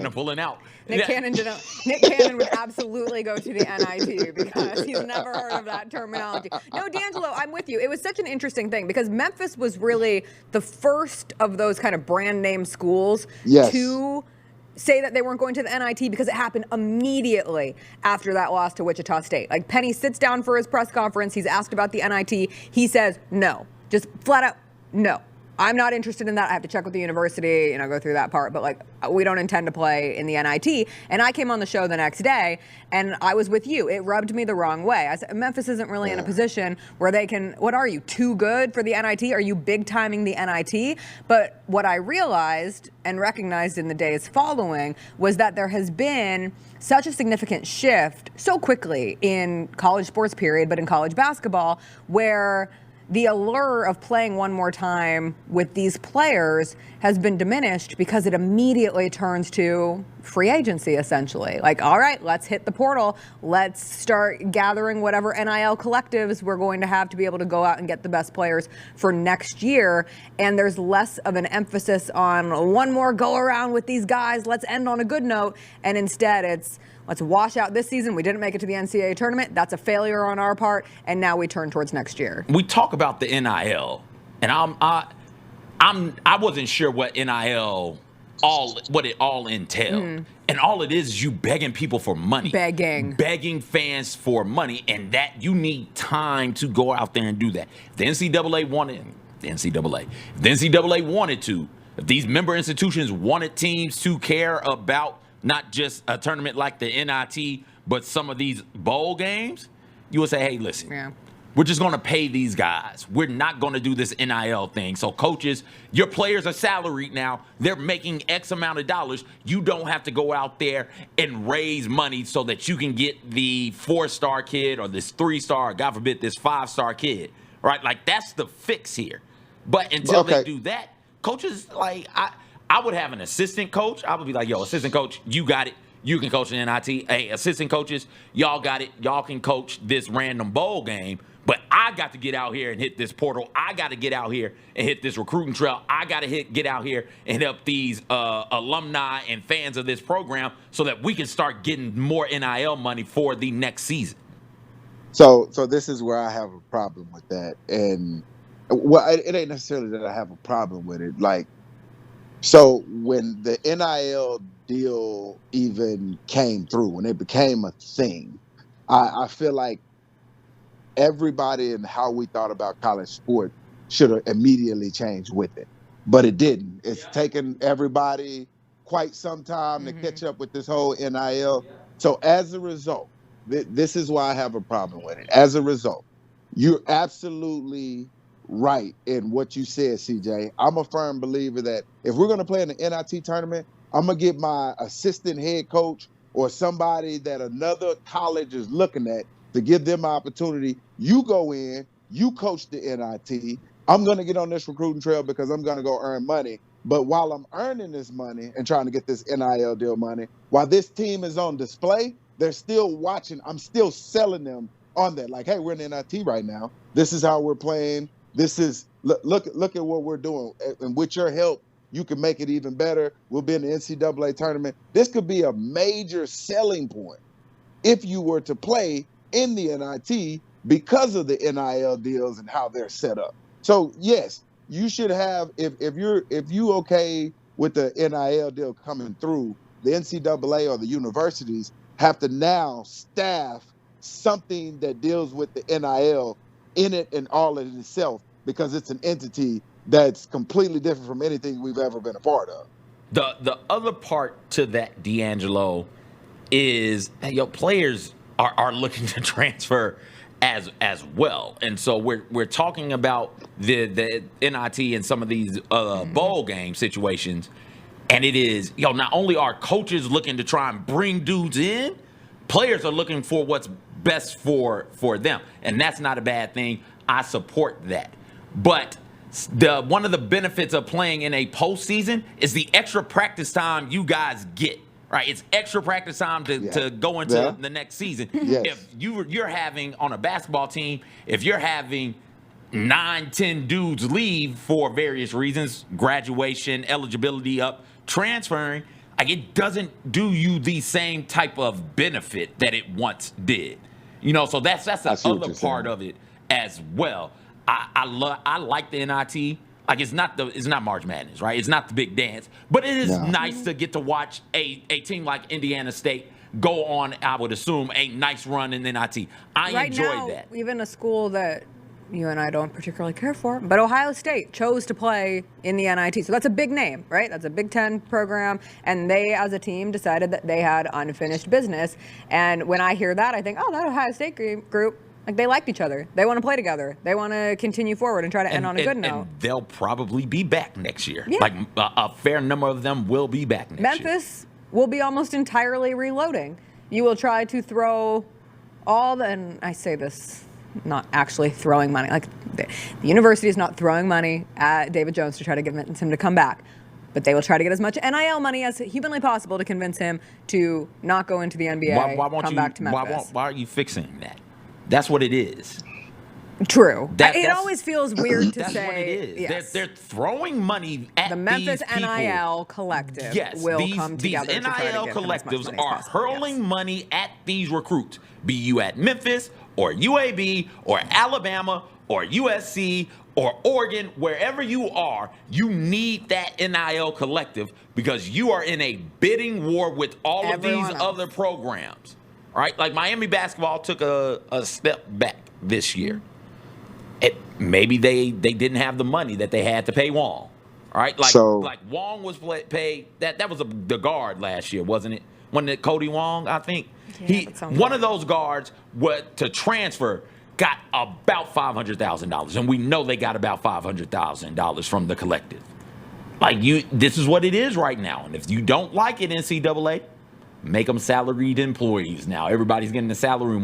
Cannon pulling out. Nick Cannon would absolutely go to the NIT because he's never heard of that terminology. No, DeAngelo, I'm with you. It was such an interesting thing because Memphis was really the first of those kind of brand name schools to say that they weren't going to the NIT because it happened immediately after that loss to Wichita State. Like, Penny sits down for his press conference. He's asked about the NIT. He says no, just flat out no. I'm not interested in that. I have to check with the university, go through that part. But, like, we don't intend to play in the NIT. And I came on the show the next day, and I was with you. It rubbed me the wrong way. I said, Memphis isn't really in a position where they can, what are you, too good for the NIT? Are you big-timing the NIT? But what I realized and recognized in the days following was that there has been such a significant shift so quickly in college sports period, but in college basketball, where the allure of playing one more time with these players has been diminished because it immediately turns to free agency, essentially. Like, all right, let's hit the portal. Let's start gathering whatever NIL collectives we're going to have to be able to go out and get the best players for next year. And there's less of an emphasis on one more go around with these guys. Let's end on a good note. And instead, it's let's wash out this season. We didn't make it to the NCAA tournament. That's a failure on our part. And now we turn towards next year. We talk about the NIL, and I wasn't sure what NIL what it all entailed. And all it is you begging people for money. Begging fans for money, and that you need time to go out there and do that. If the NCAA wanted to, if these member institutions wanted teams to care about not just a tournament like the NIT, but some of these bowl games, you would say, hey, listen, we're just going to pay these guys. We're not going to do this NIL thing. So coaches, your players are salaried now. They're making X amount of dollars. You don't have to go out there and raise money so that you can get the 4-star kid or this 3-star, God forbid, this 5-star kid, right? Like, that's the fix here. But until they do that, coaches, like, I would have an assistant coach. I would be like, yo, assistant coach, you got it. You can coach an NIT. Hey, assistant coaches, y'all got it. Y'all can coach this random bowl game. But I got to get out here and hit this portal. I got to get out here and hit this recruiting trail. I got to get out here and help these alumni and fans of this program so that we can start getting more NIL money for the next season. So this is where I have a problem with that. And, well, it ain't necessarily that I have a problem with it. Like, so when the NIL deal even came through, when it became a thing, I feel like everybody and how we thought about college sport should have immediately changed with it. But it didn't. It's taken everybody quite some time to catch up with this whole NIL. So as a result, this is why I have a problem with it. As a result, you're absolutely right in what you said, CJ. I'm a firm believer that if we're going to play in the NIT tournament, I'm going to get my assistant head coach or somebody that another college is looking at to give them an opportunity. You go in, you coach the NIT. I'm going to get on this recruiting trail because I'm going to go earn money. But while I'm earning this money and trying to get this NIL deal money, while this team is on display, they're still watching. I'm still selling them on that. Like, hey, we're in the NIT right now. This is how we're playing. This is look at what we're doing. And with your help, you can make it even better. We'll be in the NCAA tournament. This could be a major selling point if you were to play in the NIT because of the NIL deals and how they're set up. So yes, you should have, if you okay with the NIL deal coming through, the NCAA or the universities have to now staff something that deals with the NIL in it and all in itself, because it's an entity that's completely different from anything we've ever been a part of. The other part to that, DeAngelo, is your players are looking to transfer as well. And so we're talking about the NIT and some of these bowl game situations. And it is, not only are coaches looking to try and bring dudes in, players are looking for what's best for them. And that's not a bad thing. I support that. But one of the benefits of playing in a postseason is the extra practice time you guys get. Right, it's extra practice time to go into the next season. Yes. If you're having on a basketball team, if you're having 9-10 dudes leave for various reasons, graduation, eligibility up, transferring, Like, it doesn't do you the same type of benefit that it once did. So that's the other part of it as well. I like the NIT. Like, it's not March Madness, right? It's not the big dance, but it is nice to get to watch a team like Indiana State go on, I would assume, a nice run in the NIT. I enjoyed that. Even a school that you and I don't particularly care for, but Ohio State chose to play in the NIT. So that's a big name, right? That's a Big Ten program. And they, as a team, decided that they had unfinished business. And when I hear that, I think, oh, that Ohio State group, like, they liked each other. They want to play together. They want to continue forward and try to end on a good note. And they'll probably be back next year. Yeah. Like, a fair number of them will be back next year. Memphis will be almost entirely reloading. You will try to throw and I say this, not actually throwing money. Like, the university is not throwing money at David Jones to try to convince him to come back. But they will try to get as much NIL money as humanly possible to convince him to not go into the NBA, come back to Memphis. Why are you fixing that? That's what it is. True. It always feels weird to that's say. That's what it is. Yes. They're throwing money at the Memphis these people. NIL collective will come together these to try to NIL get collectives as much money are as possible. hurling money at these recruits. Be you at Memphis or UAB or Alabama or USC or Oregon, wherever you are, you need that NIL collective because you are in a bidding war with all of these other programs. Right? Like, Miami basketball took a step back this year. Maybe they didn't have the money that they had to pay Wong. All right? Like Wong was paid. That was the guard last year, wasn't it? Wasn't it Cody Wong, I think? Yeah, one of those guards to transfer got about $500,000. And we know they got about $500,000 from the collective. Like, this is what it is right now. And if you don't like it, NCAA, make them salaried employees now. Everybody's getting the salary